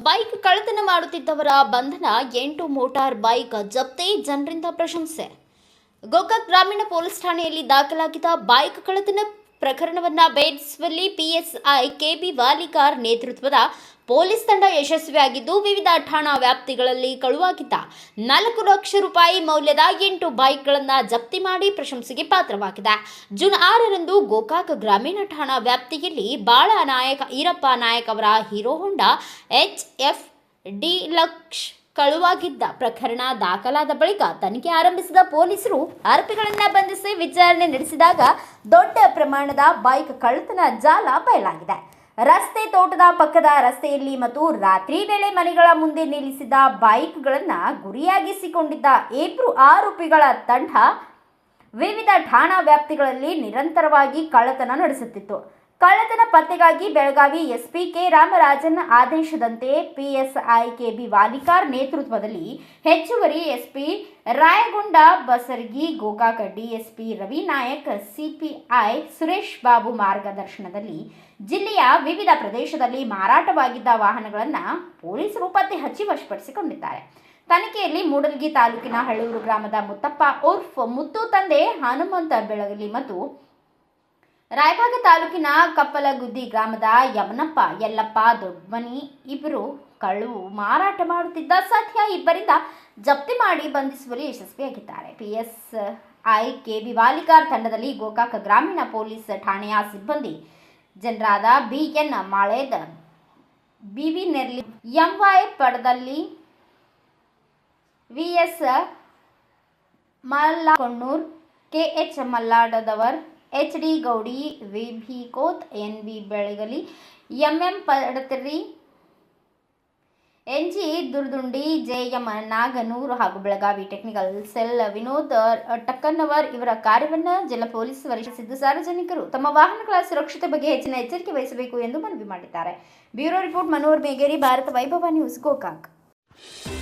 Bike ಕಳ್ಳತನ ಮಾಡುತ್ತಿದ್ದವರ ಬಂಧನ 8 motor bike ಜಪ್ತಿ ಜನರಿಂದ ಪ್ರಶಂಸೆ. ಗೋಕಾಕ್ ಗ್ರಾಮೀಣ ಪೊಲೀಸ್ ಠಾಣೆಯಲ್ಲಿ ದಾಖಲಾಗಿದ್ದ ಬೈಕ್ ಕಳ್ಳತನ ಪ್ರಕರಣವನ್ನು ಭೇದಿಸುವಲ್ಲಿ ಪಿಎಸ್ಐ ಕೆಬಿ ವಾಲಿಕಾರ್ ನೇತೃತ್ವದ ಪೊಲೀಸ್ ತಂಡ ಯಶಸ್ವಿಯಾಗಿದ್ದು ವಿವಿಧ ಠಾಣಾ ವ್ಯಾಪ್ತಿಗಳಲ್ಲಿ ಕಳುವಾಗಿದ್ದ 4 ಲಕ್ಷ ರೂಪಾಯಿ ಮೌಲ್ಯದ 8 ಬೈಕ್ಗಳನ್ನು ಜಪ್ತಿ ಮಾಡಿ ಪ್ರಶಂಸೆಗೆ ಪಾತ್ರವಾಗಿದೆ. ಜೂನ್ 6ರಂದು ಗೋಕಾಕ್ ಗ್ರಾಮೀಣ ಠಾಣಾ ವ್ಯಾಪ್ತಿಯಲ್ಲಿ ಈರಪ್ಪ ನಾಯಕ್ ಅವರ ಹೀರೋ ಹೋಂಡಾ HF ಡಿಲಕ್ಸ್ ಕಳುವಾಗಿದ್ದ ಪ್ರಕರಣ ದಾಖಲಾದ ಬಳಿಕ ತನಿಖೆ ಆರಂಭಿಸಿದ ಪೊಲೀಸರು ಆರೋಪಿಗಳನ್ನು ಬಂಧಿಸಿ ವಿಚಾರಣೆ ನಡೆಸಿದಾಗ ದೊಡ್ಡ ಪ್ರಮಾಣದ ಬೈಕ್ ಕಳ್ಳತನ ಜಾಲ ಬಯಲಾಗಿದೆ. ರಸ್ತೆ, ತೋಟದ ಪಕ್ಕದ ರಸ್ತೆಯಲ್ಲಿ ಮತ್ತು ರಾತ್ರಿ ವೇಳೆ ಮನೆಗಳ ಮುಂದೆ ನಿಲ್ಲಿಸಿದ ಬೈಕ್ಗಳನ್ನು ಗುರಿಯಾಗಿಸಿಕೊಂಡಿದ್ದ 2 ಆರೋಪಿಗಳ ತಂಡ ವಿವಿಧ ಠಾಣಾ ವ್ಯಾಪ್ತಿಗಳಲ್ಲಿ ನಿರಂತರವಾಗಿ ಕಳ್ಳತನ ನಡೆಸುತ್ತಿತ್ತು. ಕಳ್ಳತನ ಪತ್ತೆಗಾಗಿ ಬೆಳಗಾವಿ ಎಸ್ಪಿ ಕೆ ರಾಮರಾಜನ್ ಆದೇಶದಂತೆ ಪಿಎಸ್ಐ ಕೆಬಿ ವಾಲಿಕಾರ್ ನೇತೃತ್ವದಲ್ಲಿ ಹೆಚ್ಚುವರಿ SP Rayagonda Basaragi, Gokak DSP Ravi Nayak, CPI Suresh Babu ಮಾರ್ಗದರ್ಶನದಲ್ಲಿ ಜಿಲ್ಲೆಯ ವಿವಿಧ ಪ್ರದೇಶದಲ್ಲಿ ಮಾರಾಟವಾಗಿದ್ದ ವಾಹನಗಳನ್ನು ಪೊಲೀಸರು ಪತ್ತೆ ಹಚ್ಚಿ ವಶಪಡಿಸಿಕೊಂಡಿದ್ದಾರೆ. ತನಿಖೆಯಲ್ಲಿ ಮೂಡಲಗಿ ತಾಲೂಕಿನ ಹಳ್ಳೂರು ಗ್ರಾಮದ ಮುತ್ತಪ್ಪ ಉರ್ಫ್ ಮುತ್ತು ತಂದೆ ಹನುಮಂತ ಬೆಳಗಲಿ ಮತ್ತು ರಾಯಬಾಗ ತಾಲೂಕಿನ ಕಪ್ಪಲಗುದ್ದಿ ಗ್ರಾಮದ ಯಮನಪ್ಪ ಯಲ್ಲಪ್ಪ ದೊಡ್ಮನಿ ಇಬ್ಬರು ಕಳ್ಳು ಮಾರಾಟ ಮಾಡುತ್ತಿದ್ದ ಸದ್ಯ ಇಬ್ಬರಿಂದ ಜಪ್ತಿ ಮಾಡಿ ಬಂಧಿಸುವಲ್ಲಿ ಯಶಸ್ವಿಯಾಗಿದ್ದಾರೆ. ಪಿಎಸ್ಐ ಕೆಬಿ ವಾಲಿಕಾರ್ ತಂಡದಲ್ಲಿ ಗೋಕಾಕ್ ಗ್ರಾಮೀಣ ಪೊಲೀಸ್ ಠಾಣೆಯ ಸಿಬ್ಬಂದಿ ಜನರಾದ BN Maled, BV Nerli, MY Padadalli, VS Mallakonnur, KH Malladadavar, HD Goudi, VB Koth, NV Belagali, MM Padatari, NG Durdundi, JM Naganur ಹಾಗೂ ಬೆಳಗಾವಿ ಟೆಕ್ನಿಕಲ್ ಸೆಲ್ ವಿನೋದ್ ಟಕ್ಕನ್ನವರ್ ಇವರ ಕಾರ್ಯವನ್ನು ಜಿಲ್ಲಾ ಪೊಲೀಸ್ ವರಿಷ್ಠರಿದ್ದು ಸಾರ್ವಜನಿಕರು ತಮ್ಮ ವಾಹನಗಳ ಸುರಕ್ಷತೆ ಬಗ್ಗೆ ಹೆಚ್ಚಿನ ಎಚ್ಚರಿಕೆ ವಹಿಸಬೇಕು ಎಂದು ಮನವಿ ಮಾಡಿದ್ದಾರೆ. ಬ್ಯೂರೋ ರಿಪೋರ್ಟ್ ಮನೋಹರ್ ಮೇಗೇರಿ, ಭಾರತ ವೈಭವ news, Gokak.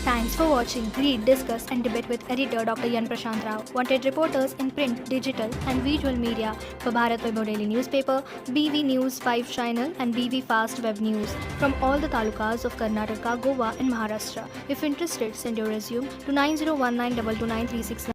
Thanks for watching. Read, discuss and debate with editor Dr. Yan Prashant Rao. Wanted reporters in print, digital and visual media for Bharat Vaibhav Daily Newspaper, BV News 5 Channel and BV Fast Web News from all the talukas of Karnataka, Goa and Maharashtra. If interested, send your resume to 9019229369.